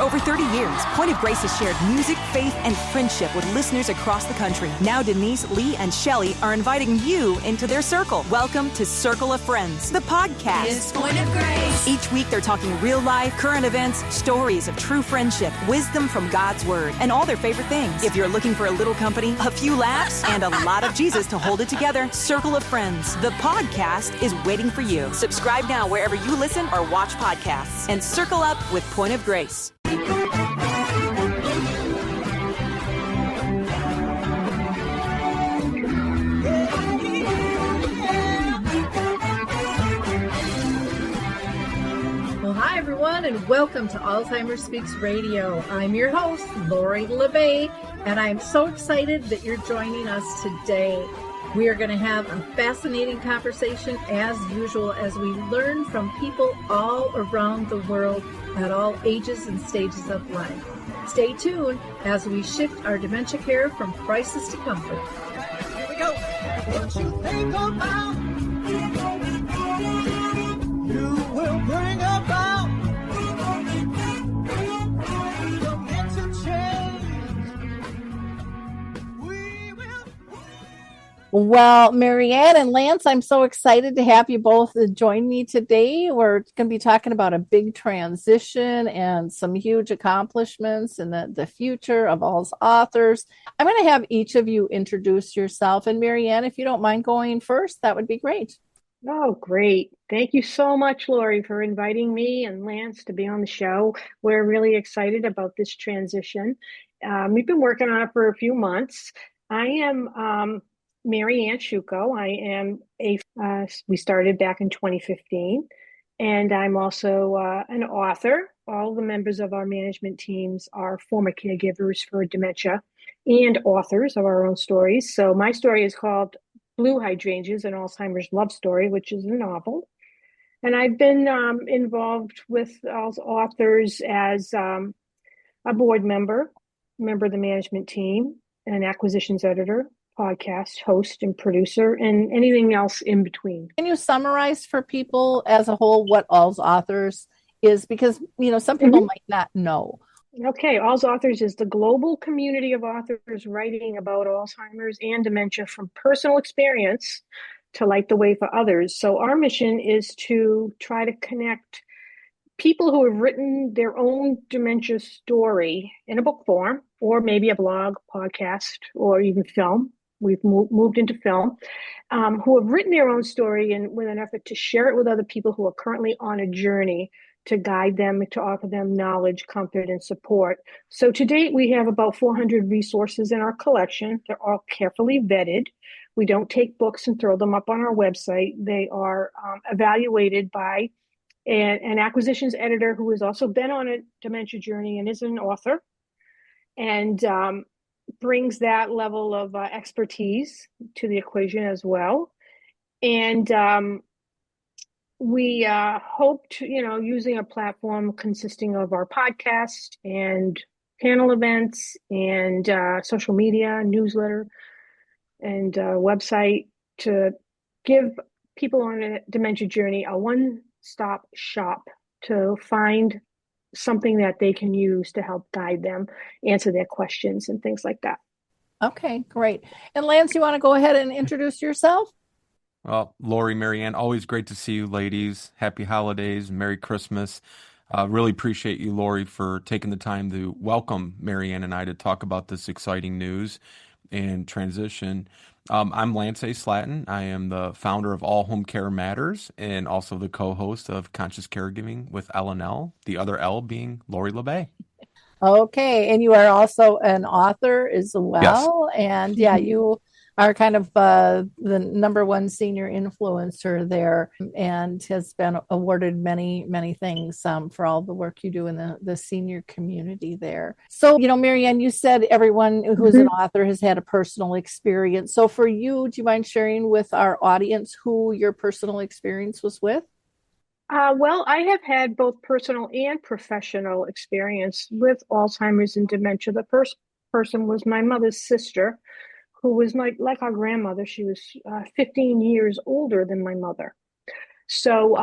over 30 years, Point of Grace has shared music, faith, and friendship with listeners across the country. Now Denise, Lee, and Shelley are inviting you into their circle. Welcome to Circle of Friends, the podcast. It's Point of Grace. Each week they're talking real life, current events, stories of true friendship, wisdom from God's Word, and all their favorite things. If you're looking for a little company, a few laughs, and a lot of Jesus to hold it together, Circle of Friends, the podcast is waiting for you. Subscribe now wherever you listen or watch podcasts, and circle up with Point of Grace. Well, hi, everyone, and welcome to Alzheimer Speaks Radio. I'm your host, Lori LeBay, and I'm so excited that you're joining us today. We are going to have a fascinating conversation, as usual, as we learn from people all around the world at all ages and stages of life. Stay tuned as we shift our dementia care from crisis to comfort. Here we go. What you think about, you will bring about dementia change. We will. Well, Marianne and Lance, I'm so excited to have you both join me today. We're going to be talking about a big transition and some huge accomplishments in the future of AlzAuthors. I'm going to have each of you introduce yourself. And Marianne, if you don't mind going first, that would be great. Oh, great. Thank you so much, Lori, for inviting me and Lance to be on the show. We're really excited about this transition. We've been working on it for a few months. I am Marianne Sciucco. We started back in 2015, and I'm also an author. All the members of our management teams are former caregivers for dementia and authors of our own stories. So my story is called Blue Hydrangeas, an Alzheimer's Love Story, which is a novel. And I've been involved with AlzAuthors as a board member of the management team, an acquisitions editor, podcast host and producer, and anything else in between. Can you summarize for people as a whole what AlzAuthors is? Because, some people might not know. Okay, AlzAuthors is the global community of authors writing about Alzheimer's and dementia from personal experience to light the way for others. So our mission is to try to connect people who have written their own dementia story in a book form, or maybe a blog, podcast, or even film. We've moved into film, who have written their own story and with an effort to share it with other people who are currently on a journey, to guide them, to offer them knowledge, comfort, and support. So to date, we have about 400 resources in our collection. They're all carefully vetted. We don't take books and throw them up on our website. They are evaluated by an acquisitions editor who has also been on a dementia journey and is an author, and brings that level of expertise to the equation as well. And we hope to, using a platform consisting of our podcast and panel events and social media, newsletter, and website, to give people on a dementia journey a one-stop shop to find something that they can use to help guide them, answer their questions and things like that. Okay, great. And Lance, you want to go ahead and introduce yourself? Well, Lori, Marianne, always great to see you ladies. Happy holidays, Merry Christmas. Really appreciate you, Lori, for taking the time to welcome Marianne and I to talk about this exciting news and transition. I'm Lance A. Slatton. I am the founder of All Home Care Matters and also the co-host of Conscious Caregiving with L&L, the other L being Lori LeBay. Okay, and you are also an author as well. Yes. And you are kind of the number one senior influencer there, and has been awarded many, many things for all the work you do in the senior community there. So, Marianne, you said everyone who's an author has had a personal experience. So for you, do you mind sharing with our audience who your personal experience was with? Well, I have had both personal and professional experience with Alzheimer's and dementia. The first person was my mother's sister, who was like our grandmother. She was 15 years older than my mother. So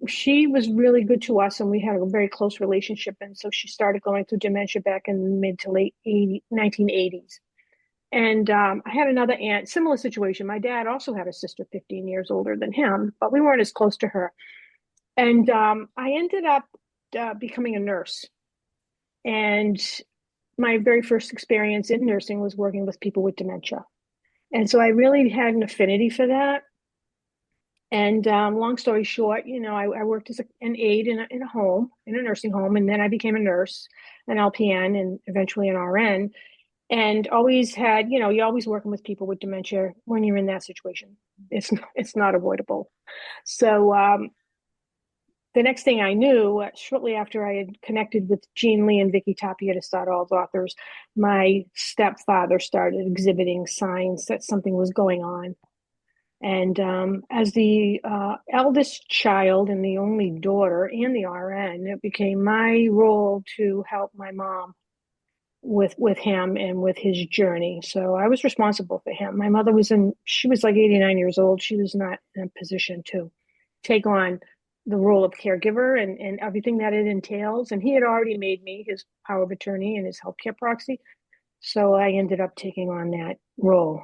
she was really good to us, and we had a very close relationship. And so she started going through dementia back in the mid to late 1980s. And I had another aunt, similar situation. My dad also had a sister 15 years older than him, but we weren't as close to her. And I ended up becoming a nurse. And my very first experience in nursing was working with people with dementia. And so I really had an affinity for that. And long story short, I worked as an aide in a home, in a nursing home, and then I became a nurse, an LPN, and eventually an RN. And always had, you're always working with people with dementia when you're in that situation. It's not avoidable. So the next thing I knew, shortly after I had connected with Lee and Vicki Tapia to start AlzAuthors, my stepfather started exhibiting signs that something was going on. And as the eldest child and the only daughter and the RN, it became my role to help my mom with him and with his journey. So I was responsible for him. My mother she was like 89 years old. She was not in a position to take on the role of caregiver and everything that it entails. And he had already made me his power of attorney and his healthcare proxy. So I ended up taking on that role.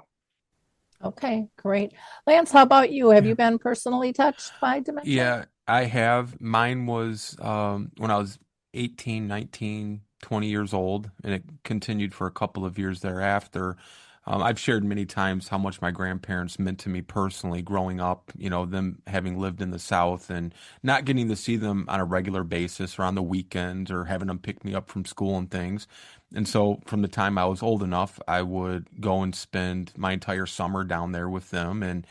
Okay, great. Lance, how about you? Have you been personally touched by dementia? Yeah, I have. Mine was when I was 18, 19, 20 years old, and it continued for a couple of years thereafter. I've shared many times how much my grandparents meant to me personally growing up, them having lived in the South and not getting to see them on a regular basis or on the weekends or having them pick me up from school and things. And so from the time I was old enough, I would go and spend my entire summer down there with them. And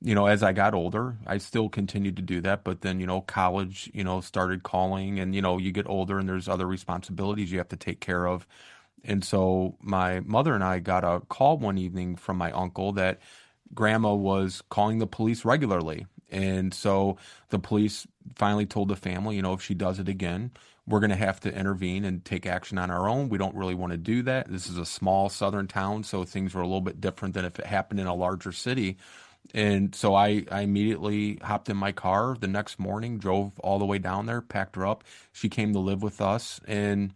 as I got older, I still continued to do that. But then, college, started calling and, you get older and there's other responsibilities you have to take care of. And so my mother and I got a call one evening from my uncle that grandma was calling the police regularly. And so the police finally told the family, if she does it again, we're going to have to intervene and take action on our own. We don't really want to do that. This is a small southern town, so things were a little bit different than if it happened in a larger city. And so I immediately hopped in my car the next morning, drove all the way down there, packed her up. She came to live with us. And,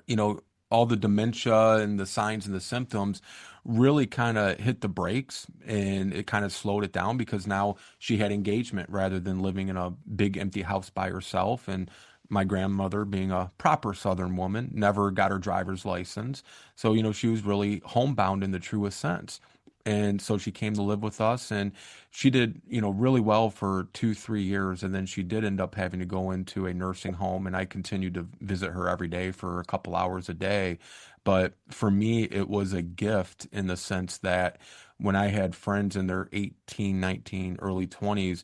you know, all the dementia and the signs and the symptoms really kind of hit the brakes and it kind of slowed it down because now she had engagement rather than living in a big empty house by herself. And my grandmother, being a proper Southern woman, never got her driver's license. So, she was really homebound in the truest sense. And so she came to live with us and she did, really well for 2, 3 years. And then she did end up having to go into a nursing home and I continued to visit her every day for a couple hours a day. But for me, it was a gift in the sense that when I had friends in their 18, 19, early 20s,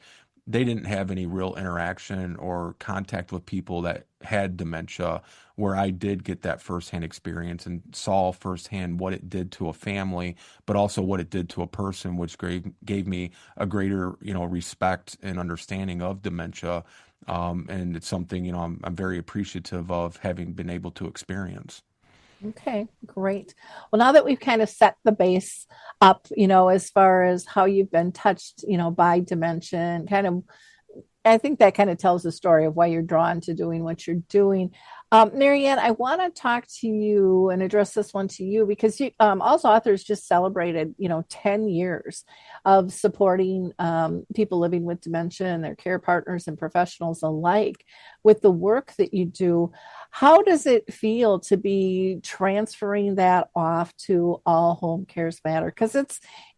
they didn't have any real interaction or contact with people that had dementia, where I did get that firsthand experience and saw firsthand what it did to a family, but also what it did to a person, which gave me a greater, respect and understanding of dementia. And it's something, I'm very appreciative of having been able to experience. Okay, great. Well, now that we've kind of set the base up, as far as how you've been touched, by dementia and kind of, I think that kind of tells the story of why you're drawn to doing what you're doing. Marianne, I want to talk to you and address this one to you because AlzAuthors just celebrated, 10 years of supporting people living with dementia and their care partners and professionals alike with the work that you do. How does it feel to be transferring that off to All Home Cares Matter? Because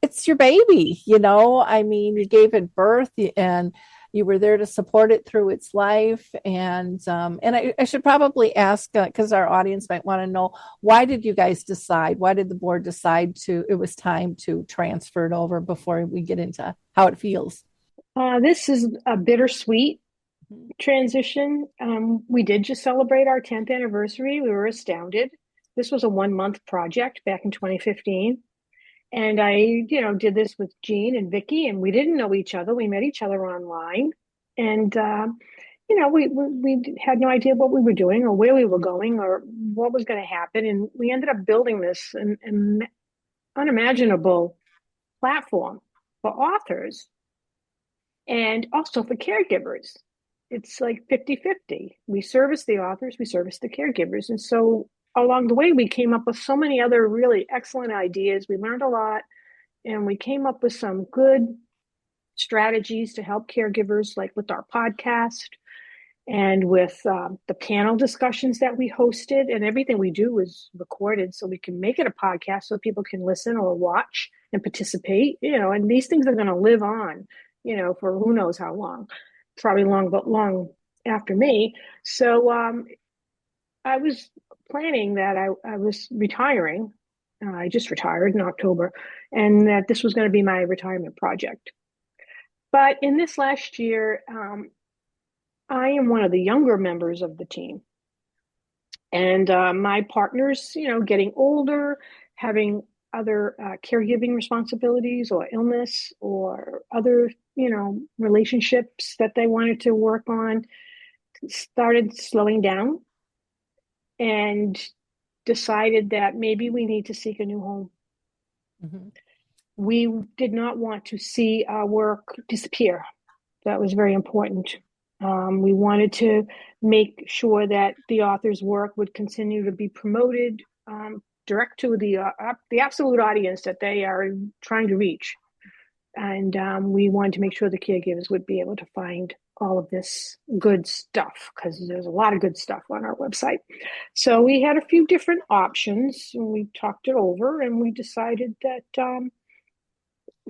it's your baby, I mean, you gave it birth and you were there to support it through its life. And I should probably ask, because our audience might want to know, why did you guys decide? Why did the board decide it was time to transfer it over before we get into how it feels? This is a bittersweet transition. We did just celebrate our 10th anniversary. We were astounded. This was a 1-month project back in 2015. And I, did this with Jean and Vicki, and we didn't know each other. We met each other online. And, we had no idea what we were doing or where we were going or what was going to happen. And we ended up building this an unimaginable platform for authors. And also for caregivers, it's like 50-50. We service the authors, we service the caregivers. And so along the way, we came up with so many other really excellent ideas. We learned a lot, and we came up with some good strategies to help caregivers, like with our podcast and with the panel discussions that we hosted. And everything we do is recorded so we can make it a podcast so people can listen or watch and participate, and these things are going to live on, for who knows how long, probably long after me. So I was planning that I was retiring. I just retired in October, and that this was going to be my retirement project. But in this last year, I am one of the younger members of the team. And my partner's, getting older, having other caregiving responsibilities or illness or other, relationships that they wanted to work on, started slowing down and decided that maybe we need to seek a new home. Mm-hmm. We did not want to see our work disappear. That was very important. We wanted to make sure that the author's work would continue to be promoted direct to the absolute audience that they are trying to reach. And we wanted to make sure the caregivers would be able to find all of this good stuff, because there's a lot of good stuff on our website. So we had a few different options, and we talked it over, and we decided that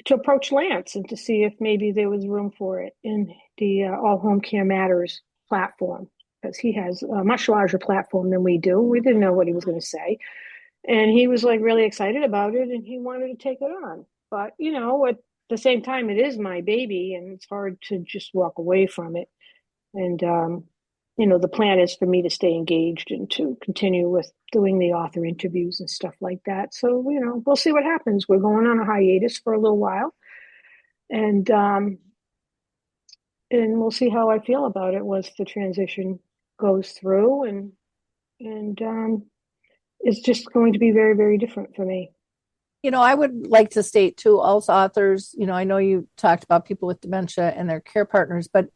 to approach Lance and to see if maybe there was room for it in the All Home Care Matters platform, because he has a much larger platform than we do. We didn't know what he was going to say. And he was like really excited about it, and he wanted to take it on. But, at the same time, it is my baby, and it's hard to just walk away from it. And, the plan is for me to stay engaged and to continue with doing the author interviews and stuff like that. So, we'll see what happens. We're going on a hiatus for a little while, and we'll see how I feel about it once the transition goes through. And it's just going to be very, very different for me. I would like to state too, AlzAuthors, I know you talked about people with dementia and their care partners, but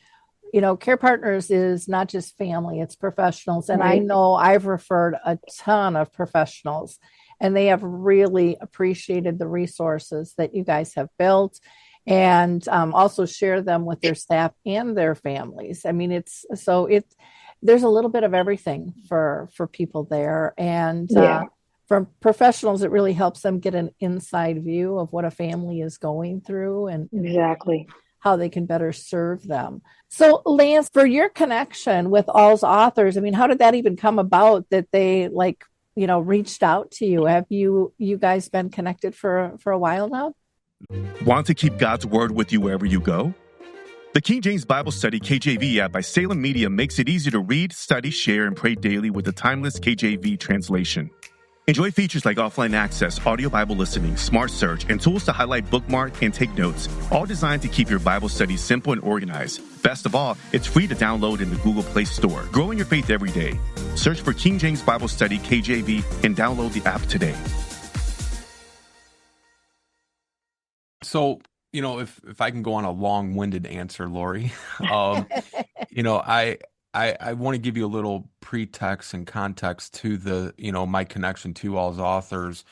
care partners is not just family, it's professionals. And right. I know I've referred a ton of professionals, and they have really appreciated the resources that you guys have built, and also share them with their staff and their families. I mean, there's a little bit of everything for people there. And for professionals, it really helps them get an inside view of what a family is going through and exactly how they can better serve them. So Lance, for your connection with AlzAuthors, I mean, how did that even come about that they reached out to you? Have you guys been connected for a while now? Want to keep God's word with you wherever you go? The King James Bible Study KJV app by Salem Media makes it easy to read, study, share, and pray daily with the timeless KJV translation. Enjoy features like offline access, audio Bible listening, smart search, and tools to highlight, bookmark, and take notes, all designed to keep your Bible study simple and organized. Best of all, it's free to download in the Google Play Store. Growing your faith every day. Search for King James Bible Study KJV and download the app today. So, if I can go on a long-winded answer, Lori, I want to give you a little pretext and context to the, my connection to AlzAuthors.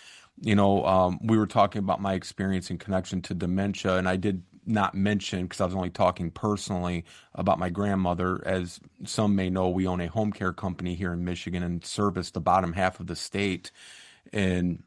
We were talking about my experience in connection to dementia, and I did not mention, because I was only talking personally about my grandmother. As some may know, we own a home care company here in Michigan and service the bottom half of the state. And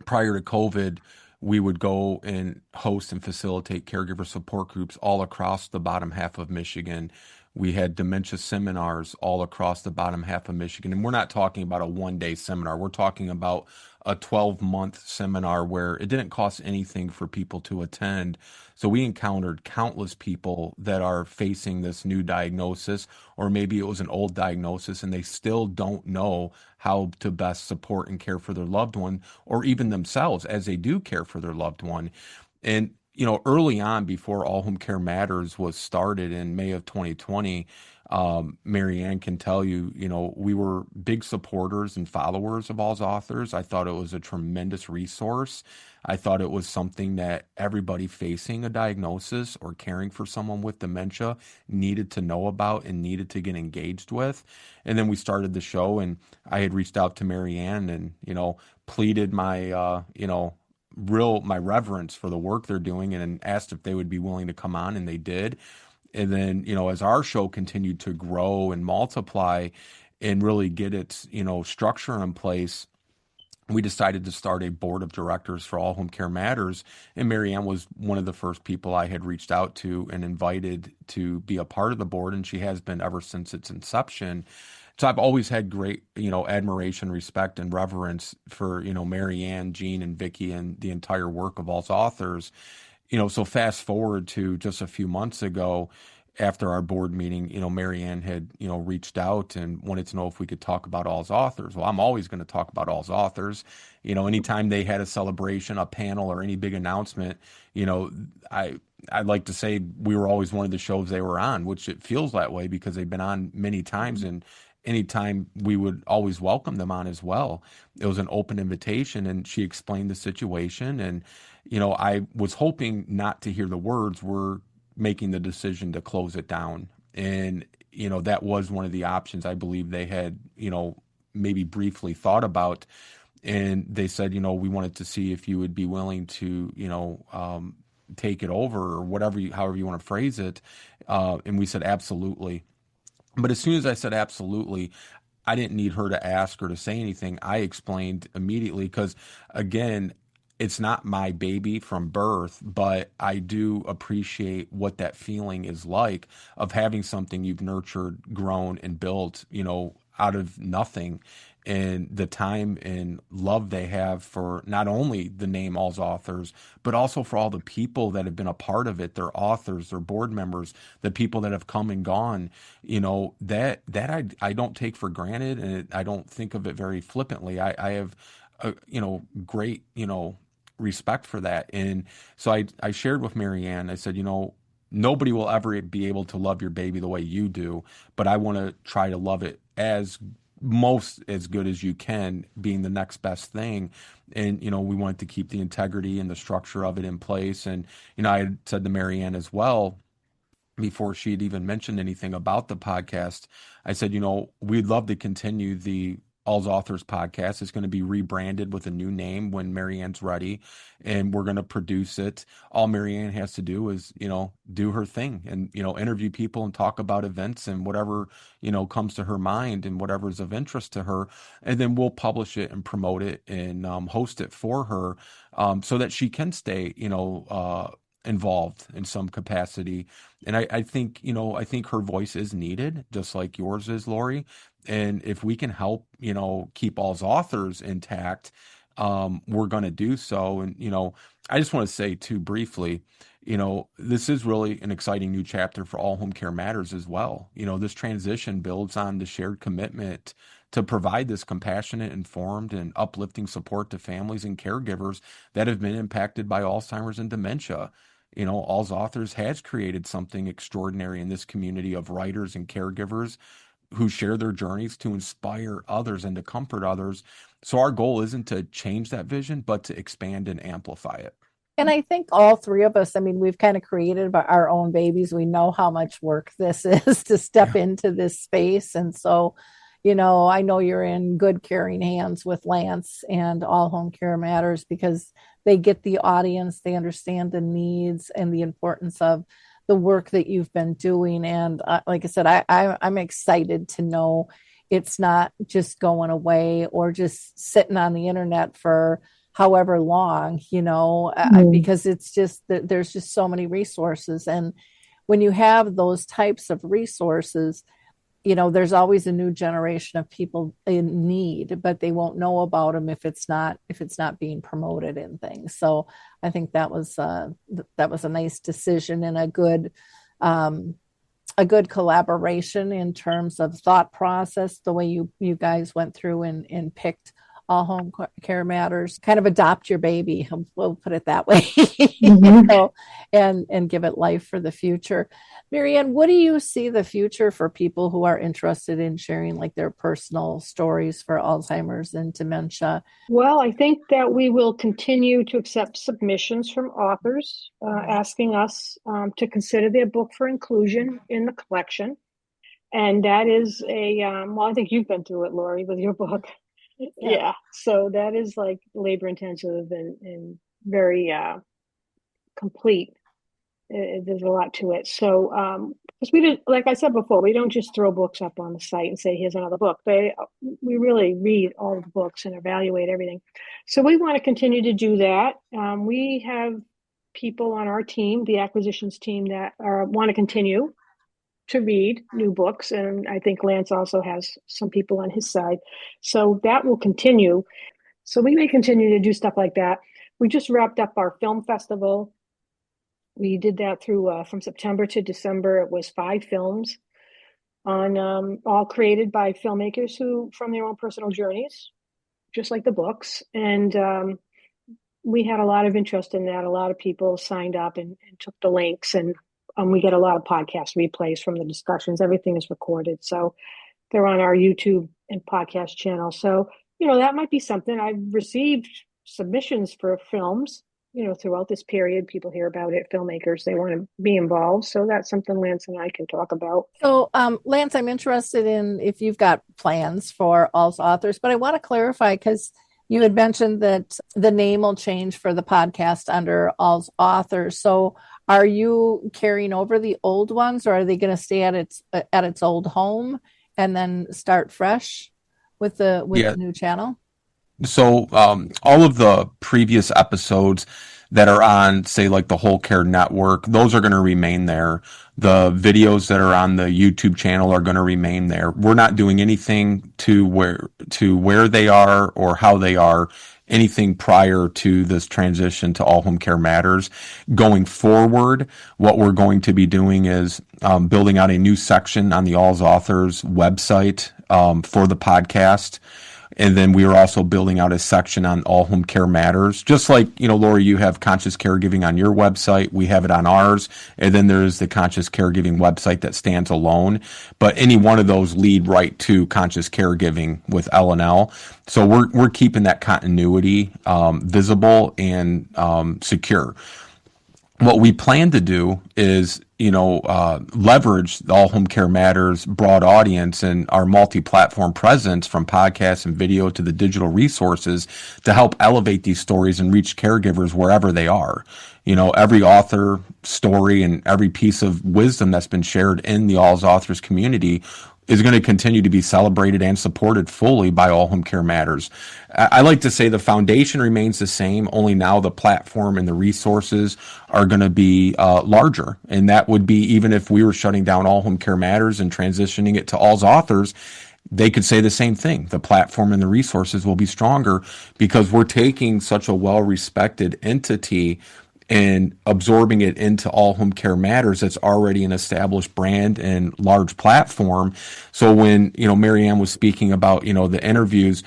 prior to COVID, we would go and host and facilitate caregiver support groups all across the bottom half of Michigan. We had dementia seminars all across the bottom half of Michigan. And we're not talking about a one-day seminar. We're talking about a 12-month seminar where it didn't cost anything for people to attend. So we encountered countless people that are facing this new diagnosis, or maybe it was an old diagnosis and they still don't know how to best support and care for their loved one, or even themselves as they do care for their loved one. And early on, before All Home Care Matters was started in May of 2020, Marianne can tell you, we were big supporters and followers of AlzAuthors. I thought it was a tremendous resource. I thought it was something that everybody facing a diagnosis or caring for someone with dementia needed to know about and needed to get engaged with. And then we started the show, and I had reached out to Marianne and, pleaded my, my reverence for the work they're doing and asked if they would be willing to come on, and they did. And then, as our show continued to grow and multiply and really get its, structure in place, we decided to start a board of directors for All Home Care Matters. And Marianne was one of the first people I had reached out to and invited to be a part of the board. And she has been ever since its inception. So I've always had great, admiration, respect, and reverence for, Marianne, Jean, and Vicki, and the entire work of AlzAuthors. So fast forward to just a few months ago, after our board meeting, Marianne had, reached out and wanted to know if we could talk about AlzAuthors. Well, I'm always going to talk about AlzAuthors. Anytime they had a celebration, a panel, or any big announcement, I'd like to say we were always one of the shows they were on, which it feels that way because they've been on many times, and anytime we would always welcome them on as well. It was an open invitation, and she explained the situation. And, I was hoping not to hear the words, we're making the decision to close it down. And, that was one of the options I believe they had, maybe briefly thought about. And they said, we wanted to see if you would be willing to, take it over, or whatever, however you want to phrase it. And we said, absolutely. But as soon as I said absolutely, I didn't need her to ask or to say anything. I explained immediately because, again, it's not my baby from birth, but I do appreciate what that feeling is like of having something you've nurtured, grown, and built, out of nothing. And the time and love they have for not only the name AlzAuthors, but also for all the people that have been a part of it, their authors, their board members, the people that have come and gone, that I don't take for granted, and I don't think of it very flippantly. I have, great, respect for that. And so I shared with Marianne, I said, nobody will ever be able to love your baby the way you do, but I want to try to love it as good as you can, being the next best thing. And, we wanted to keep the integrity and the structure of it in place. And, I had said to Marianne as well, before she had even mentioned anything about the podcast, I said, we'd love to continue the AlzAuthors podcast. Is going to be rebranded with a new name when Marianne's ready, and we're going to produce it. All Marianne has to do is, do her thing and, interview people and talk about events and whatever, comes to her mind and whatever is of interest to her. And then we'll publish it and promote it and host it for her, so that she can stay, involved in some capacity. And I think, I think her voice is needed, just like yours is, Lori. And if we can help, keep AlzAuthors intact, we're going to do so. And, I just want to say too briefly, this is really an exciting new chapter for All Home Care Matters as well. This transition builds on the shared commitment to provide this compassionate, informed, and uplifting support to families and caregivers that have been impacted by Alzheimer's and dementia. AlzAuthors has created something extraordinary in this community of writers and caregivers who share their journeys to inspire others and to comfort others. So our goal isn't to change that vision, but to expand and amplify it. And I think all three of us, we've kind of created our own babies. We know how much work this is to step into this space. And so, I know you're in good caring hands with Lance and All Home Care Matters, because they get the audience, they understand the needs and the importance of the work that you've been doing. And like I said, I'm excited to know it's not just going away or just sitting on the internet for however long, because it's just that there's just so many resources. And when you have those types of resources, there's always a new generation of people in need, but they won't know about them if it's not being promoted in things. So I think that was a nice decision and a good collaboration in terms of thought process, the way you guys went through and picked All Home Care Matters, kind of adopt your baby. We'll put it that way. Mm-hmm. So, and give it life for the future. Marianne, what do you see the future for people who are interested in sharing like their personal stories for Alzheimer's and dementia? Well, I think that we will continue to accept submissions from authors asking us to consider their book for inclusion in the collection. And that is well, I think you've been through it, Lori, with your book. Yeah. So that is like labor intensive and very complete. There's a lot to it. So, because we did, like I said before, we don't just throw books up on the site and say, here's another book. We really read all the books and evaluate everything. So we want to continue to do that. We have people on our team, the acquisitions team, that want to continue to read new books. And I think Lance also has some people on his side. So that will continue. So we may continue to do stuff like that. We just wrapped up our film festival. We did that through from September to December. It was 5 films on all created by filmmakers who from their own personal journeys, just like the books. And we had a lot of interest in that. A lot of people signed up and took the links, and we get a lot of podcast replays from the discussions. Everything is recorded, so they're on our YouTube and podcast channel. So, that might be something. I've received submissions for films, throughout this period. People hear about it, filmmakers, they want to be involved. So that's something Lance and I can talk about. So, Lance, I'm interested in if you've got plans for AlzAuthors, but I want to clarify because you had mentioned that the name will change for the podcast under AlzAuthors. So are you carrying over the old ones, or are they going to stay at its old home and then start fresh with the new channel? So all of the previous episodes that are on, say, like the Whole Care Network, those are going to remain there. The videos that are on the YouTube channel are going to remain there. We're not doing anything to where they are or how they are, anything prior to this transition to All Home Care Matters. Going forward, what we're going to be doing is building out a new section on the AlzAuthors website for the podcast. And then we are also building out a section on All Home Care Matters. Just like, Lori, you have Conscious Caregiving on your website. We have it on ours. And then there's the Conscious Caregiving website that stands alone. But any one of those lead right to Conscious Caregiving with L&L. So we're keeping that continuity visible and secure. What we plan to do is, leverage the All Home Care Matters broad audience and our multi-platform presence from podcasts and video to the digital resources to help elevate these stories and reach caregivers wherever they are. Every author story and every piece of wisdom that's been shared in the AlzAuthors community is going to continue to be celebrated and supported fully by All Home Care Matters. I like to say the foundation remains the same, only now the platform and the resources are going to be larger. And that would be even if we were shutting down All Home Care Matters and transitioning it to AlzAuthors, they could say the same thing. The platform and the resources will be stronger because we're taking such a well-respected entity and absorbing it into All Home Care Matters that's already an established brand and large platform. So when, Marianne was speaking about, the interviews,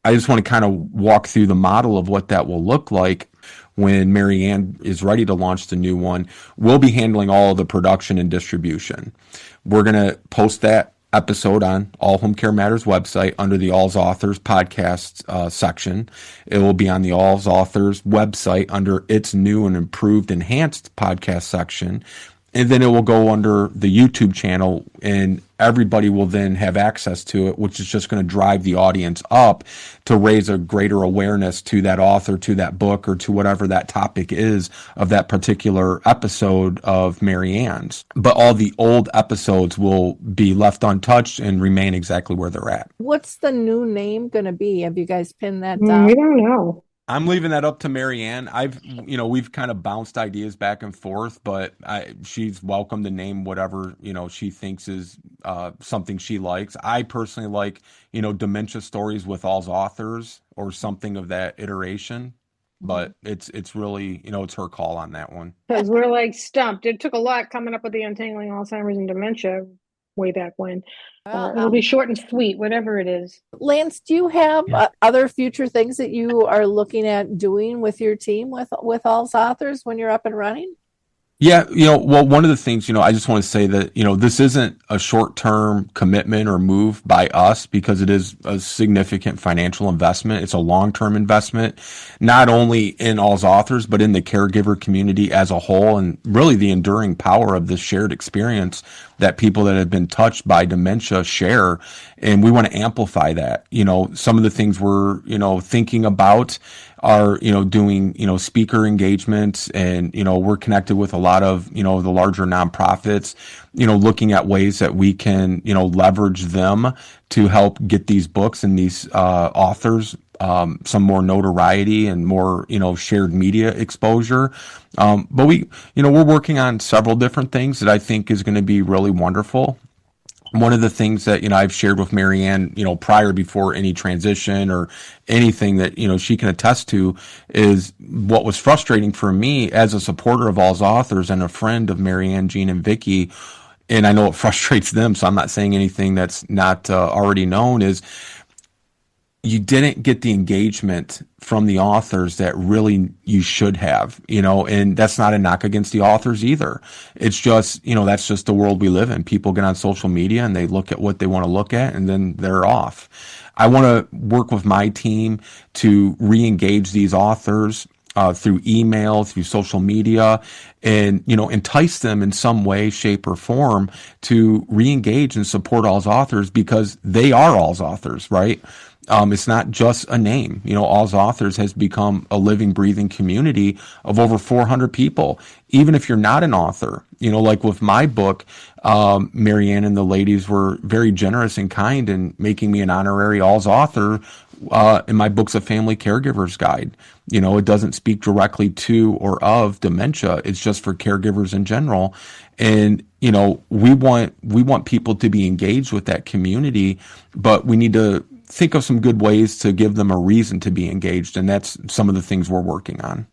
I just want to kind of walk through the model of what that will look like when Marianne is ready to launch the new one. We'll be handling all of the production and distribution. We're going to post that episode on All Home Care Matters website under the AlzAuthors podcast section. It will be on the AlzAuthors website under its new and improved enhanced podcast section. And then it will go under the YouTube channel, and everybody will then have access to it, which is just going to drive the audience up to raise a greater awareness to that author, to that book, or to whatever that topic is of that particular episode of Marianne's. But all the old episodes will be left untouched and remain exactly where they're at. What's the new name going to be? Have you guys pinned that down? We don't know. I'm leaving that up to Marianne. We've kind of bounced ideas back and forth, but she's welcome to name whatever, she thinks is something she likes. I personally like, dementia stories with AlzAuthors or something of that iteration, but it's really, it's her call on that one. Because we're like stumped. It took a lot coming up with the Untangling Alzheimer's and Dementia way back when. Well, It'll be short and sweet, whatever it is. Lance, do you have other future things that you are looking at doing with your team with AlzAuthors when you're up and running? Yeah, well, one of the things, I just want to say that, this isn't a short-term commitment or move by us because it is a significant financial investment. It's a long-term investment, not only in AlzAuthors, but in the caregiver community as a whole, and really the enduring power of this shared experience that people that have been touched by dementia share. And we want to amplify that. Some of the things we're, thinking about are, doing, speaker engagements, and, we're connected with a lot of, the larger nonprofits, looking at ways that we can, leverage them to help get these books and these authors some more notoriety and more, shared media exposure. But we're working on several different things that I think is going to be really wonderful. One of the things that, I've shared with Marianne, prior before any transition or anything that, she can attest to, is what was frustrating for me as a supporter of AlzAuthors and a friend of Marianne, Jean, and Vicki. And I know it frustrates them, so I'm not saying anything that's not already known, is you didn't get the engagement from the authors that really you should have, and that's not a knock against the authors either. It's just, that's just the world we live in. People get on social media and they look at what they want to look at, and then they're off. I want to work with my team to re-engage these authors through email, through social media, and, entice them in some way, shape, or form to re-engage and support AlzAuthors, because they are AlzAuthors, right? It's not just a name. AlzAuthors has become a living, breathing community of over 400 people. Even if you're not an author, like with my book, Marianne and the ladies were very generous and kind in making me an honorary AlzAuthor in my Books of Family Caregivers Guide. It doesn't speak directly to or of dementia. It's just for caregivers in general. And, we want people to be engaged with that community, but we need to think of some good ways to give them a reason to be engaged. And that's some of the things we're working on.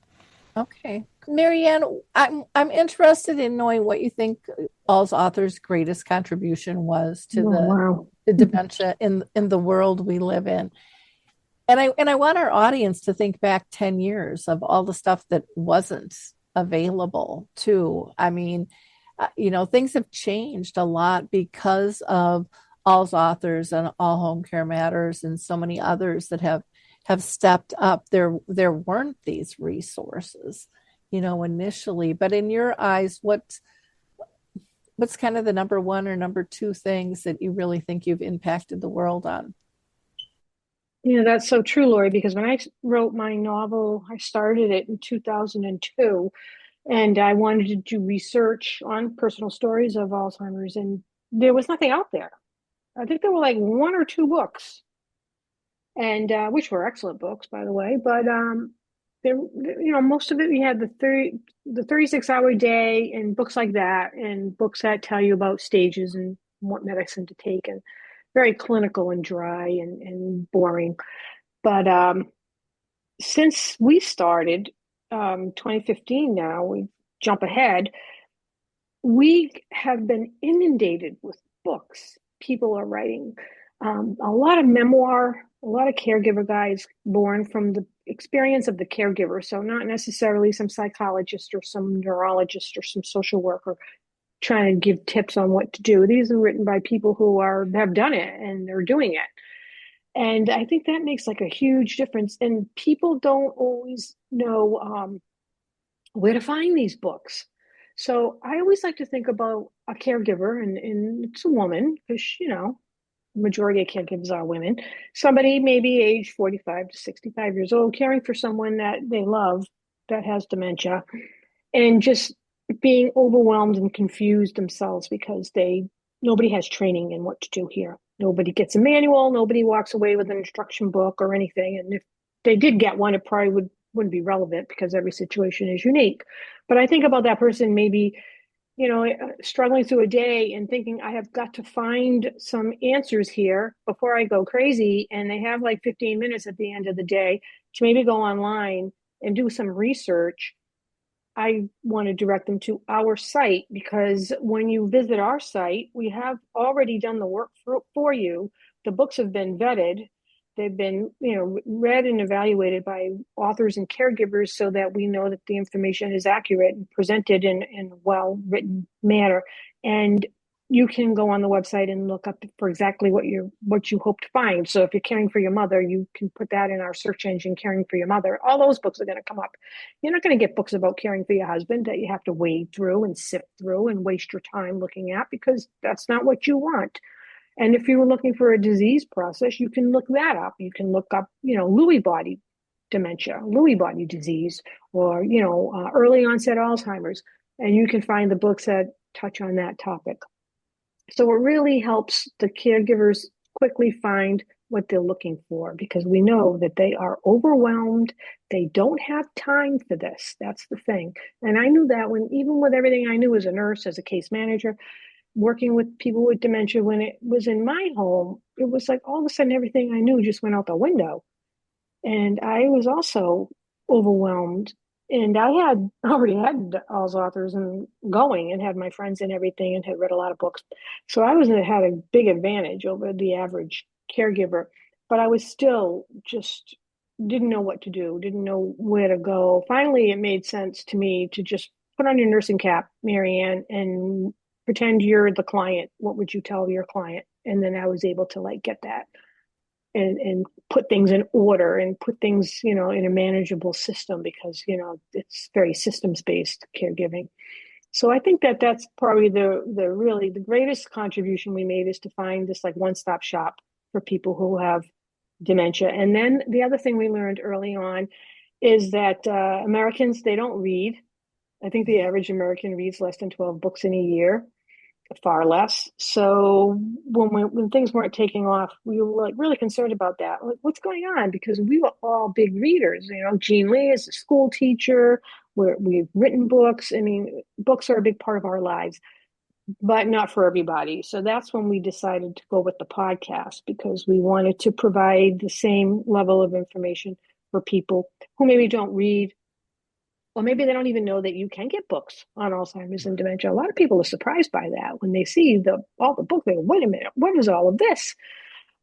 Okay. Marianne, I'm interested in knowing what you think AlzAuthors' greatest contribution was to the dementia in the world we live in. And I want our audience to think back 10 years of all the stuff that wasn't available too. I mean, things have changed a lot because of AlzAuthors and All Home Care Matters and so many others that have stepped up. There weren't these resources, initially. But in your eyes, what's kind of the number one or number two things that you really think you've impacted the world on? That's so true, Lori, because when I wrote my novel, I started it in 2002, and I wanted to do research on personal stories of Alzheimer's, and there was nothing out there. I think there were like one or two books, and which were excellent books, by the way. But there, most of it, we had the 36-hour day and books like that, and books that tell you about stages and what medicine to take, and very clinical and dry and boring. But since we started 2015, now we jump ahead, we have been inundated with books. People are writing a lot of memoir, a lot of caregiver guides born from the experience of the caregiver. So not necessarily some psychologist or some neurologist or some social worker trying to give tips on what to do. These are written by people who have done it and they're doing it. And I think that makes like a huge difference. And people don't always know where to find these books. So I always like to think about a caregiver, and it's a woman, because, majority of caregivers are women. Somebody maybe age 45 to 65 years old, caring for someone that they love that has dementia, and just being overwhelmed and confused themselves because nobody has training in what to do here. Nobody gets a manual. Nobody walks away with an instruction book or anything. And if they did get one, it probably wouldn't be relevant because every situation is unique. But I think about that person maybe, struggling through a day and thinking, I have got to find some answers here before I go crazy. And they have like 15 minutes at the end of the day to maybe go online and do some research I want to direct them to our site, because when you visit our site, we have already done the work for you. The books have been vetted. They've been, read and evaluated by authors and caregivers so that we know that the information is accurate and presented in a well-written manner. And you can go on the website and look up for exactly what you hope to find. So if you're caring for your mother, you can put that in our search engine, caring for your mother. All those books are going to come up. You're not going to get books about caring for your husband that you have to wade through and sift through and waste your time looking at, because that's not what you want. And if you were looking for a disease process, you can look that up. You can look up, Lewy body dementia, Lewy body disease, or, early onset Alzheimer's, and you can find the books that touch on that topic. So it really helps the caregivers quickly find what they're looking for, because we know that they are overwhelmed. They don't have time for this. That's the thing. And I knew that even with everything I knew as a nurse, as a case manager, working with people with dementia, when it was in my home, it was like all of a sudden everything I knew just went out the window. And I was also overwhelmed. And I had already had AlzAuthors and going, and had my friends and everything, and had read a lot of books. So I had a big advantage over the average caregiver, but I was still just didn't know what to do, didn't know where to go. Finally, it made sense to me to just put on your nursing cap, Marianne, and pretend you're the client. What would you tell your client? And then I was able to get that and put things in order and put things, in a manageable system, because, it's very systems-based caregiving. So I think that that's probably the greatest contribution we made, is to find this one-stop shop for people who have dementia. And then the other thing we learned early on is that Americans, they don't read. I think the average American reads less than 12 books in a year. Far less. So when things weren't taking off, we were really concerned about that. What's going on? Because we were all big readers. Jean Lee is a school teacher. We've written books. I mean, books are a big part of our lives, but not for everybody. So that's when we decided to go with the podcast, because we wanted to provide the same level of information for people who maybe don't read, or maybe they don't even know that you can get books on Alzheimer's and dementia. A lot of people are surprised by that when they see all the books. They go, wait a minute, what is all of this?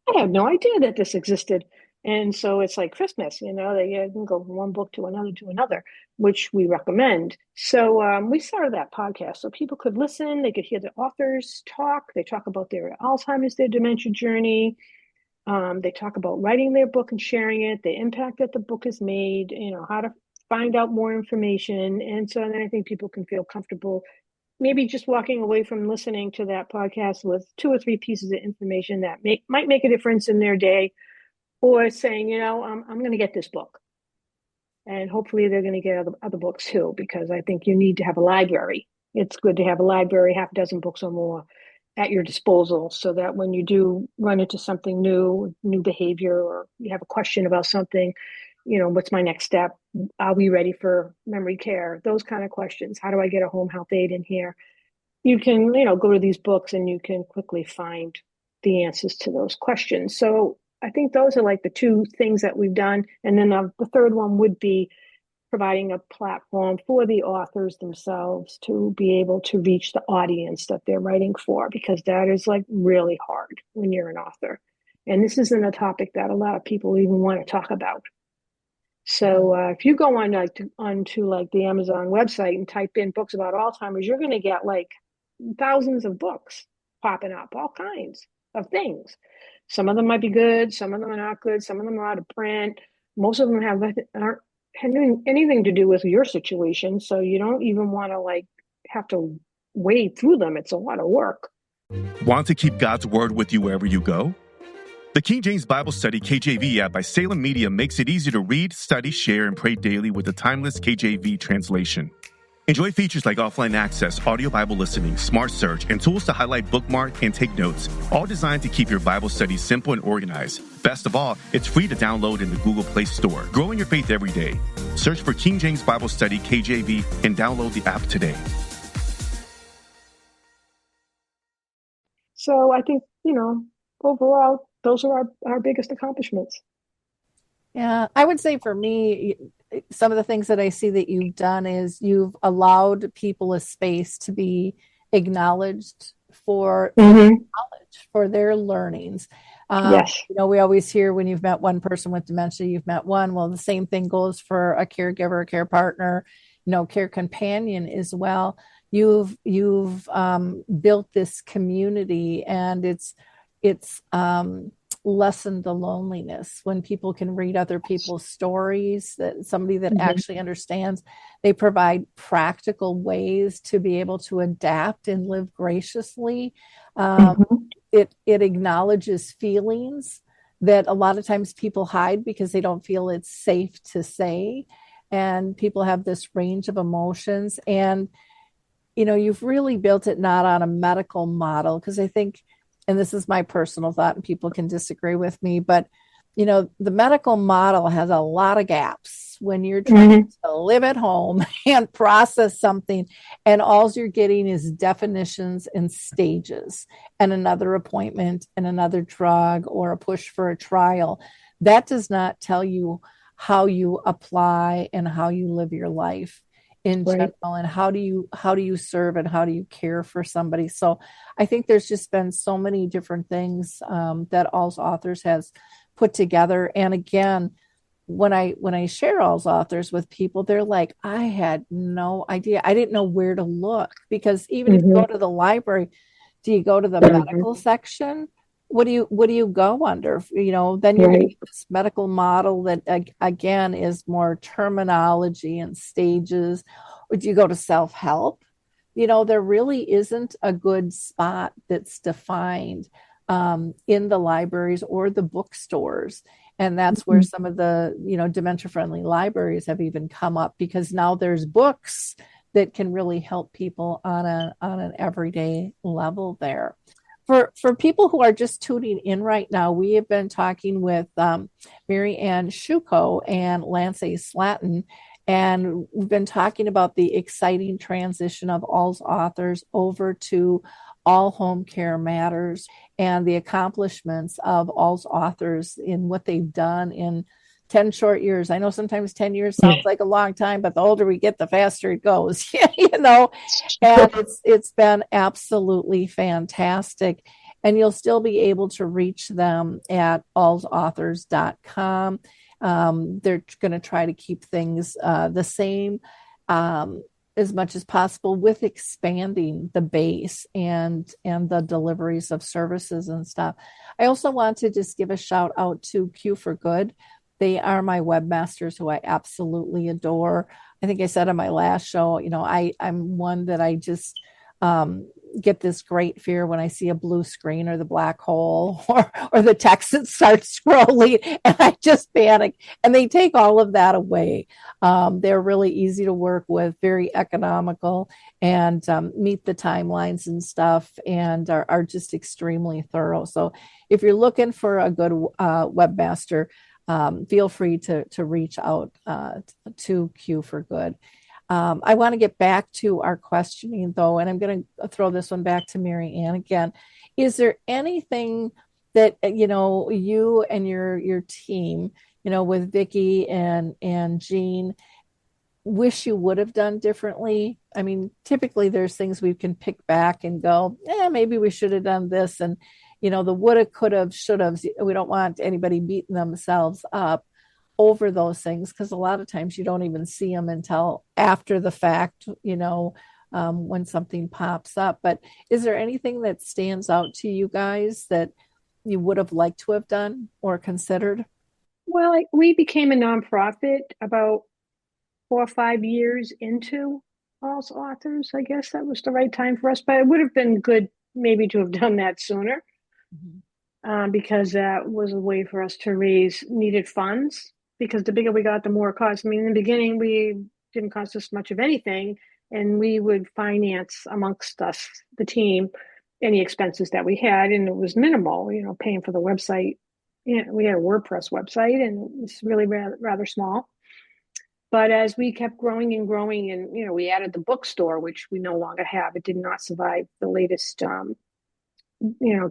I had no idea that this existed. And so it's like Christmas, they can go from one book to another, which we recommend. So we started that podcast so people could listen. They could hear the authors talk. They talk about their Alzheimer's, their dementia journey. They talk about writing their book and sharing it, the impact that the book has made, how to find out more information. And so then I think people can feel comfortable maybe just walking away from listening to that podcast with 2 or 3 pieces of information that might make a difference in their day, or saying, I'm going to get this book. And hopefully they're going to get other books too, because I think you need to have a library. It's good to have a library, half a dozen books or more at your disposal, so that when you do run into something new behavior, or you have a question about something, what's my next step? Are we ready for memory care? Those kind of questions. How do I get a home health aide in here? You can, go to these books and you can quickly find the answers to those questions. So I think those are the 2 things that we've done. And then the third one would be providing a platform for the authors themselves to be able to reach the audience that they're writing for, because that is really hard when you're an author. And this isn't a topic that a lot of people even want to talk about. So if you go onto the Amazon website and type in books about Alzheimer's, you're going to get thousands of books popping up, all kinds of things. Some of them might be good, some of them are not good, some of them are out of print. Most of them aren't having anything to do with your situation, so you don't even want to have to wade through them. It's a lot of work. Want to keep God's word with you wherever you go? The King James Bible Study KJV app by Salem Media makes it easy to read, study, share, and pray daily with the timeless KJV translation. Enjoy features like offline access, audio Bible listening, smart search, and tools to highlight, bookmark, and take notes, all designed to keep your Bible study simple and organized. Best of all, it's free to download in the Google Play Store. Grow in your faith every day. Search for King James Bible Study KJV and download the app today. So I think, overall, those are our biggest accomplishments. Yeah, I would say for me, some of the things that I see that you've done is you've allowed people a space to be acknowledged for knowledge, for their learnings. Yes. We always hear when you've met one person with dementia, you've met one. Well, the same thing goes for a caregiver, a care partner, care companion as well. You've built this community, and it's lessened the loneliness when people can read other people's stories, that somebody that actually understands. They provide practical ways to be able to adapt and live graciously. It acknowledges feelings that a lot of times people hide because they don't feel it's safe to say. And people have this range of emotions. And, you've really built it not on a medical model, because I think, and this is my personal thought, and people can disagree with me, but, the medical model has a lot of gaps when you're trying to live at home and process something, and all you're getting is definitions and stages and another appointment and another drug or a push for a trial. That does not tell you how you apply and how you live your life in general, and how do you serve and how do you care for somebody. So I think there's just been so many different things that AlzAuthors has put together. And again, when I share AlzAuthors with people, they're like, I had no idea. I didn't know where to look, because even if you go to the library, do you go to the medical section? What do you go under? Then you get this medical model that again is more terminology and stages. Or do you go to self-help? There really isn't a good spot that's defined in the libraries or the bookstores. And that's where some of the, dementia-friendly libraries have even come up, because now there's books that can really help people on an everyday level there. For people who are just tuning in right now, we have been talking with Marianne Sciucco and Slatton, and we've been talking about the exciting transition of AlzAuthors over to All Home Care Matters, and the accomplishments of AlzAuthors in what they've done in 10 short years. I know sometimes 10 years sounds like a long time, but the older we get, the faster it goes, and it's been absolutely fantastic. And you'll still be able to reach them at alzauthors.com. They're going to try to keep things the same as much as possible, with expanding the base and the deliveries of services and stuff. I also want to just give a shout out to Q for Good. They are my webmasters who I absolutely adore. I think I said on my last show, I'm one that I just get this great fear when I see a blue screen or the black hole or the text that starts scrolling, and I just panic. And they take all of that away. They're really easy to work with, very economical, and meet the timelines and stuff, and are just extremely thorough. So if you're looking for a good webmaster, feel free to reach out to Q for Good. I want to get back to our questioning, though, and I'm going to throw this one back to Marianne again. Is there anything that, you and your team, with Vicki and Jean, wish you would have done differently? I mean, typically there's things we can pick back and go, maybe we should have done this. And, the woulda, could have, should have. We don't want anybody beating themselves up over those things, because a lot of times you don't even see them until after the fact, when something pops up. But is there anything that stands out to you guys that you would have liked to have done or considered? Well, we became a nonprofit about 4 or 5 years into AlzAuthors. I guess that was the right time for us, but it would have been good maybe to have done that sooner, because that was a way for us to raise needed funds. Because the bigger we got, the more it cost. I mean, in the beginning, we didn't cost us much of anything, and we would finance amongst us, the team, any expenses that we had, and it was minimal. Paying for the website. We had a WordPress website, and it's really rather small. But as we kept growing and growing, and we added the bookstore, which we no longer have. It did not survive the latest,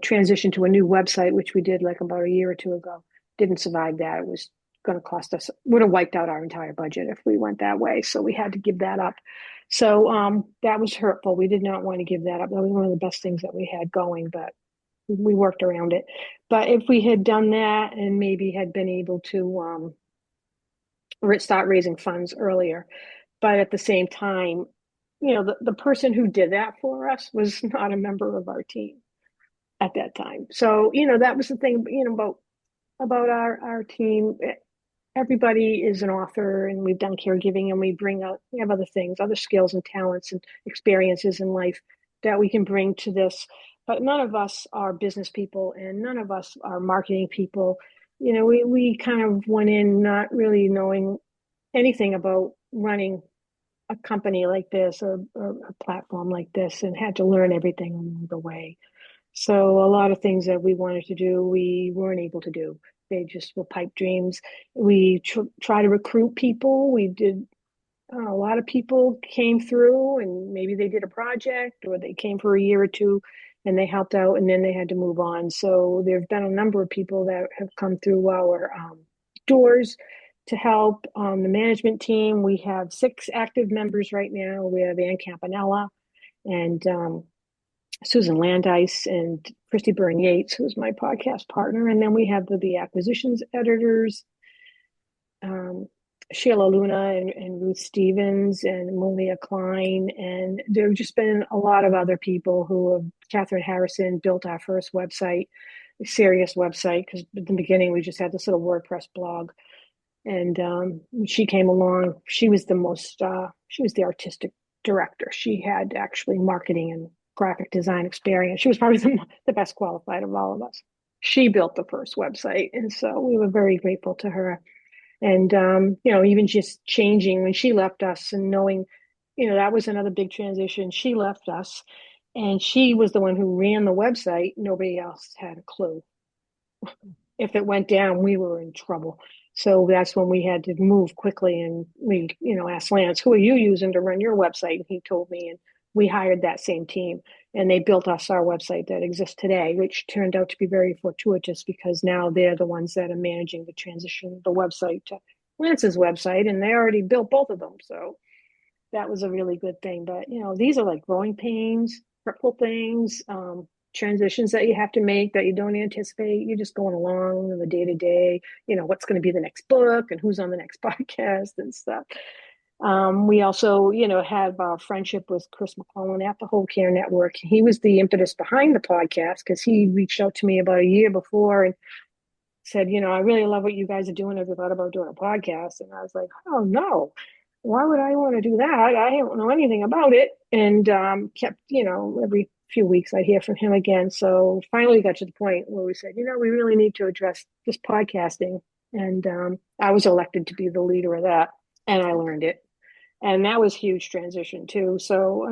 transition to a new website, which we did like about a year or two ago. Didn't survive that. It was going to cost us, would have wiped out our entire budget if we went that way. So we had to give that up. So that was hurtful. We did not want to give that up. That was one of the best things that we had going, but we worked around it. But if we had done that and maybe had been able to start raising funds earlier, but at the same time, the person who did that for us was not a member of our team at that time. So, that was the thing, about our team. Everybody is an author, and we've done caregiving, and we have other things, other skills and talents and experiences in life that we can bring to this. But none of us are business people, and none of us are marketing people. We kind of went in not really knowing anything about running a company like this or a platform like this, and had to learn everything along the way. So a lot of things that we wanted to do, we weren't able to do. They just were pipe dreams. We try to recruit people. We did, a lot of people came through, and maybe they did a project, or they came for a year or two and they helped out, and then they had to move on. So there've been a number of people that have come through our doors to help. The management team, we have 6 active members right now. We have Ann Campanella and Susan Landice and Christy Byrne Yates, who's my podcast partner. And then we have the acquisitions editors, Sheila Luna and Ruth Stevens and Malia Klein. And there have just been a lot of other people who have, Catherine Harrison built our first website, a serious website, because at the beginning we just had this little WordPress blog. And she came along. She was the artistic director. She had actually marketing and graphic design experience. She was probably the best qualified of all of us. She built the first website, and so we were very grateful to her. And even just changing when she left us, and knowing, that was another big transition. She left us, and she was the one who ran the website. Nobody else had a clue. If it went down, we were in trouble. So that's when we had to move quickly, and we, asked Lance, "Who are you using to run your website?" And he told me, and we hired that same team, and they built us our website that exists today, which turned out to be very fortuitous, because now they're the ones that are managing the transition of the website to Lance's website, and they already built both of them. So that was a really good thing. But, these are like growing pains, hurtful things, transitions that you have to make that you don't anticipate. You're just going along in the day to day, what's going to be the next book and who's on the next podcast and stuff. We also, have our friendship with Chris McClellan at the Whole Care Network. He was the impetus behind the podcast, because he reached out to me about a year before and said, I really love what you guys are doing. Have you thought about doing a podcast? And I was like, oh no, why would I want to do that? I don't know anything about it. And kept, every few weeks I'd hear from him again. So finally we got to the point where we said, we really need to address this podcasting. And I was elected to be the leader of that, and I learned it. And that was a huge transition too. So,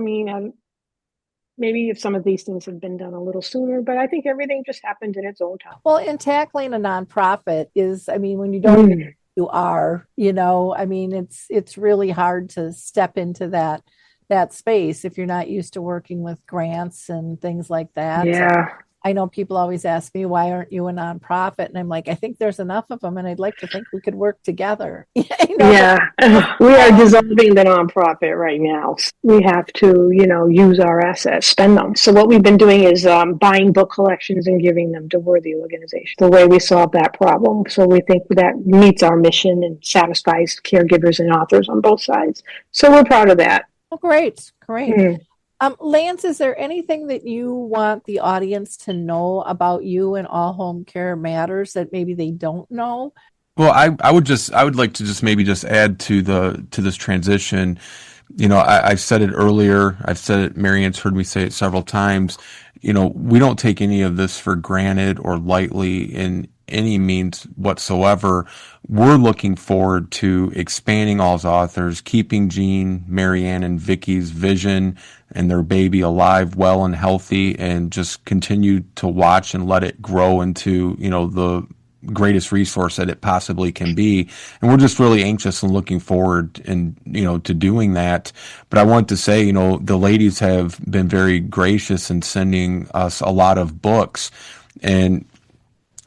maybe if some of these things had been done a little sooner, but I think everything just happened in its own time. Well, and tackling a nonprofit is, when you don't know who you are, it's really hard to step into that space if you're not used to working with grants and things like that. Yeah. I know people always ask me, why aren't you a nonprofit? And I'm like, I think there's enough of them, and I'd like to think we could work together. Yeah, we are dissolving the nonprofit right now. We have to, use our assets, spend them. So what we've been doing is buying book collections and giving them to worthy organizations. The way we solve that problem. So we think that meets our mission and satisfies caregivers and authors on both sides. So we're proud of that. Oh, great. Lance, is there anything that you want the audience to know about you and All Home Care Matters that maybe they don't know? Well, I would like to just maybe just add to this transition. I've said it earlier. I've said it. Marianne's heard me say it several times. We don't take any of this for granted or lightly in any means whatsoever. We're looking forward to expanding AlzAuthors, keeping Jean, Marianne, and Vicki's vision and their baby alive, well, and healthy, and just continue to watch and let it grow into, the greatest resource that it possibly can be. And we're just really anxious and looking forward to doing that. But I want to say, the ladies have been very gracious in sending us a lot of books. And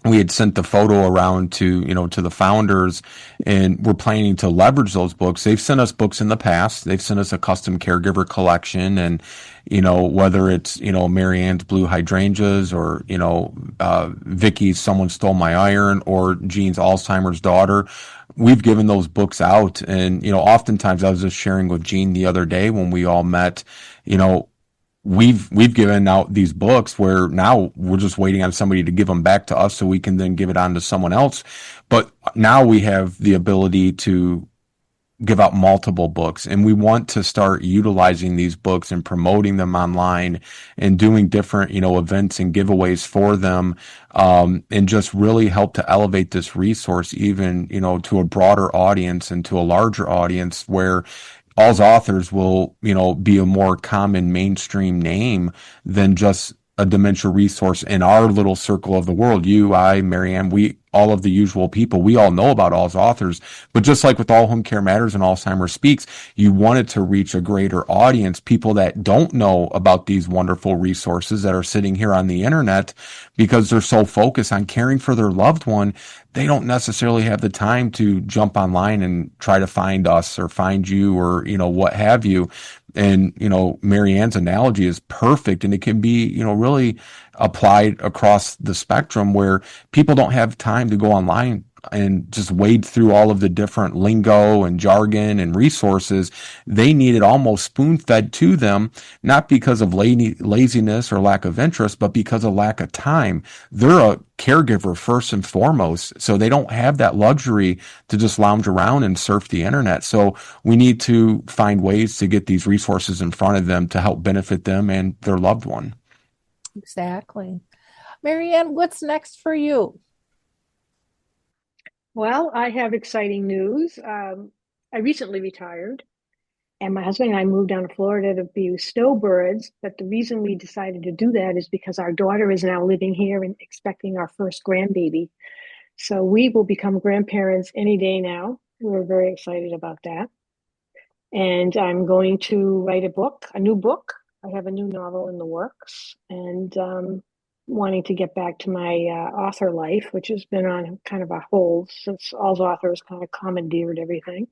we had sent the photo around to, to the founders, and we're planning to leverage those books. They've sent us books in the past. They've sent us a custom caregiver collection, and, whether it's, Marianne's Blue Hydrangeas, or, Vicky's Someone Stole My Iron, or Jean's Alzheimer's Daughter. We've given those books out. And, oftentimes I was just sharing with Jean the other day when we all met, we've given out these books where now we're just waiting on somebody to give them back to us so we can then give it on to someone else. But now we have the ability to give out multiple books, and we want to start utilizing these books and promoting them online and doing different, events and giveaways for them, and just really help to elevate this resource even, to a broader audience and to a larger audience, where AlzAuthors will, be a more common mainstream name than just a dementia resource in our little circle of the world. You, I, Marianne, all of the usual people, we all know about AlzAuthors. But just like with All Home Care Matters and Alzheimer Speaks, you wanted to reach a greater audience, people that don't know about these wonderful resources that are sitting here on the internet, because they're so focused on caring for their loved one. They don't necessarily have the time to jump online and try to find us or find you, or, what have you. And, Marianne's analogy is perfect, and it can be, really applied across the spectrum, where people don't have time to go online and just wade through all of the different lingo and jargon and resources. They need it almost spoon-fed to them, not because of laziness or lack of interest, but because of lack of time. They're a caregiver first and foremost, so they don't have that luxury to just lounge around and surf the internet. So we need to find ways to get these resources in front of them to help benefit them and their loved one. Exactly. Marianne, what's next for you? Well, I have exciting news. I recently retired, and my husband and I moved down to Florida to be with snowbirds. But the reason we decided to do that is because our daughter is now living here and expecting our first grandbaby. So we will become grandparents any day now. We're very excited about that. And I'm going to write a new book. I have a new novel in the works, and wanting to get back to my author life, which has been on kind of a hold since AlzAuthors kind of commandeered everything.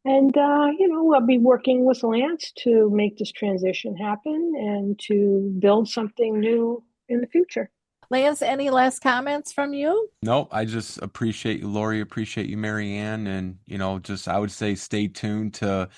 And, I'll be working with Lance to make this transition happen and to build something new in the future. Lance, any last comments from you? No, I just appreciate you, Lori, appreciate you, Marianne. And, I would say stay tuned to,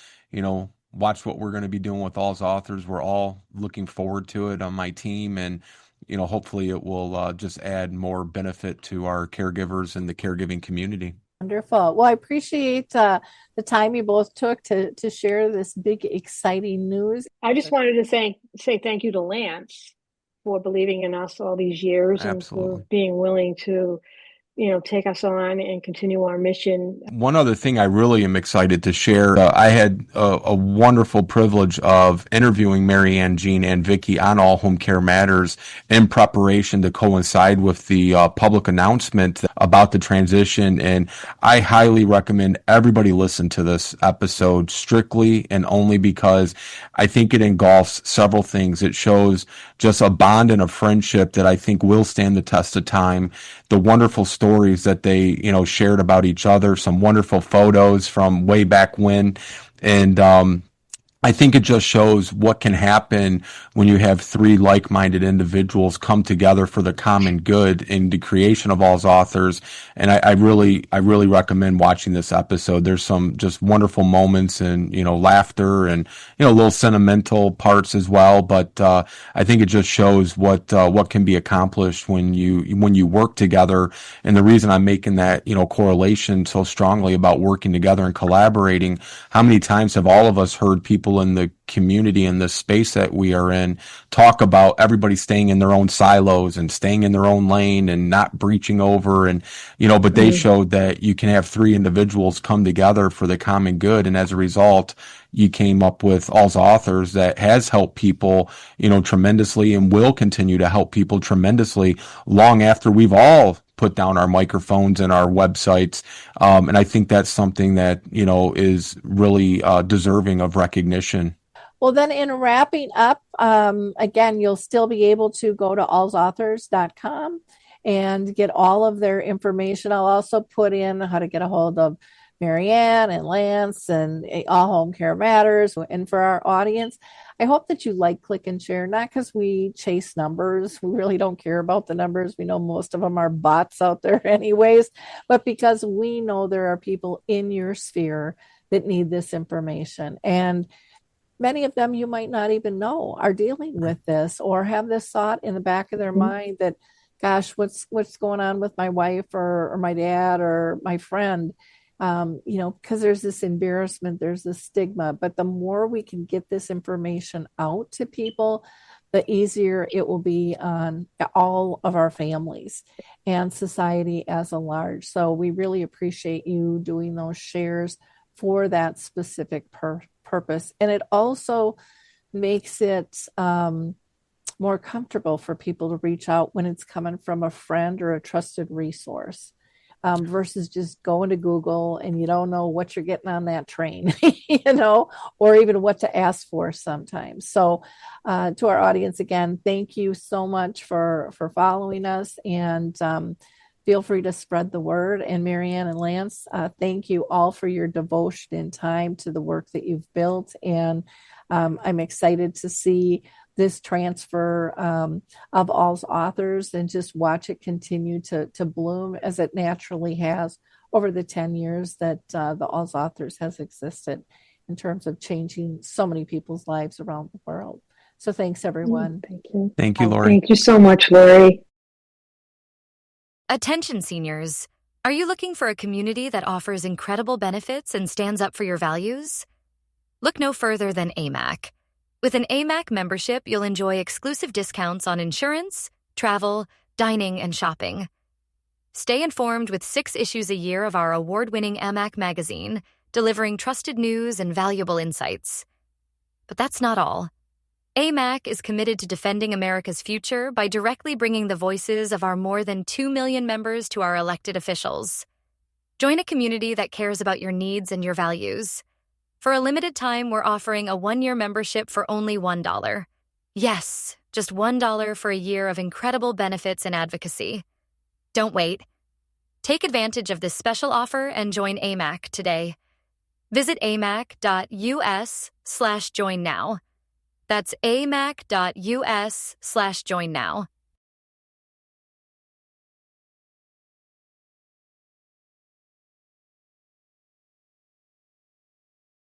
watch what we're going to be doing with AlzAuthors. We're all looking forward to it on my team, and hopefully it will just add more benefit to our caregivers and the caregiving community. Wonderful. Well, I appreciate the time you both took to share this big, exciting news. I just wanted to say thank you to Lance for believing in us all these years. Absolutely. And for being willing to, take us on and continue our mission. One other thing I really am excited to share, I had a wonderful privilege of interviewing Marianne, Jean, and Vicki on All Home Care Matters in preparation to coincide with the public announcement about the transition. And I highly recommend everybody listen to this episode, strictly and only because I think it engulfs several things. It shows just a bond and a friendship that I think will stand the test of time. The wonderful stories that they, shared about each other, some wonderful photos from way back when. And, I think it just shows what can happen when you have three like-minded individuals come together for the common good in the creation of AlzAuthors. And I really recommend watching this episode. There's some just wonderful moments and, laughter and, little sentimental parts as well. But, I think it just shows what can be accomplished when you work together. And the reason I'm making that, correlation so strongly about working together and collaborating, how many times have all of us heard people in the community, in the space that we are in, talk about everybody staying in their own silos and staying in their own lane and not breaching over, and but they showed that you can have three individuals come together for the common good, and as a result you came up with AlzAuthors that has helped people tremendously and will continue to help people tremendously long after we've all put down our microphones and our websites. And I think that's something that, is really deserving of recognition. Well, then in wrapping up, again, you'll still be able to go to alzauthors.com and get all of their information. I'll also put in how to get a hold of Marianne and Lance and All Home Care Matters. And for our audience, I hope that you like, click, and share, not because we chase numbers. We really don't care about the numbers. We know most of them are bots out there anyways, but because we know there are people in your sphere that need this information. And many of them you might not even know are dealing with this or have this thought in the back of their mind that, gosh, what's going on with my wife or my dad or my friend? Because there's this embarrassment, there's this stigma. But the more we can get this information out to people, the easier it will be on all of our families and society as a large. So we really appreciate you doing those shares for that specific purpose. And it also makes it more comfortable for people to reach out when it's coming from a friend or a trusted resource. Versus just going to Google and you don't know what you're getting on that train, or even what to ask for sometimes. So to our audience, again, thank you so much for following us, and feel free to spread the word. And Marianne and Lance, thank you all for your devotion and time to the work that you've built. And I'm excited to see this transfer of AlzAuthors and just watch it continue to bloom as it naturally has over the 10 years that the AlzAuthors has existed, in terms of changing so many people's lives around the world. So thanks, everyone. Thank you. Thank you, Lori. Thank you so much, Lori. Attention seniors. Are you looking for a community that offers incredible benefits and stands up for your values? Look no further than AMAC. With an AMAC membership, you'll enjoy exclusive discounts on insurance, travel, dining, and shopping. Stay informed with 6 issues a year of our award-winning AMAC magazine, delivering trusted news and valuable insights. But that's not all. AMAC is committed to defending America's future by directly bringing the voices of our more than 2 million members to our elected officials. Join a community that cares about your needs and your values. For a limited time, we're offering a 1-year membership for only $1. Yes, just $1 for a year of incredible benefits and advocacy. Don't wait. Take advantage of this special offer and join AMAC today. Visit amac.us/join now. That's amac.us/join now.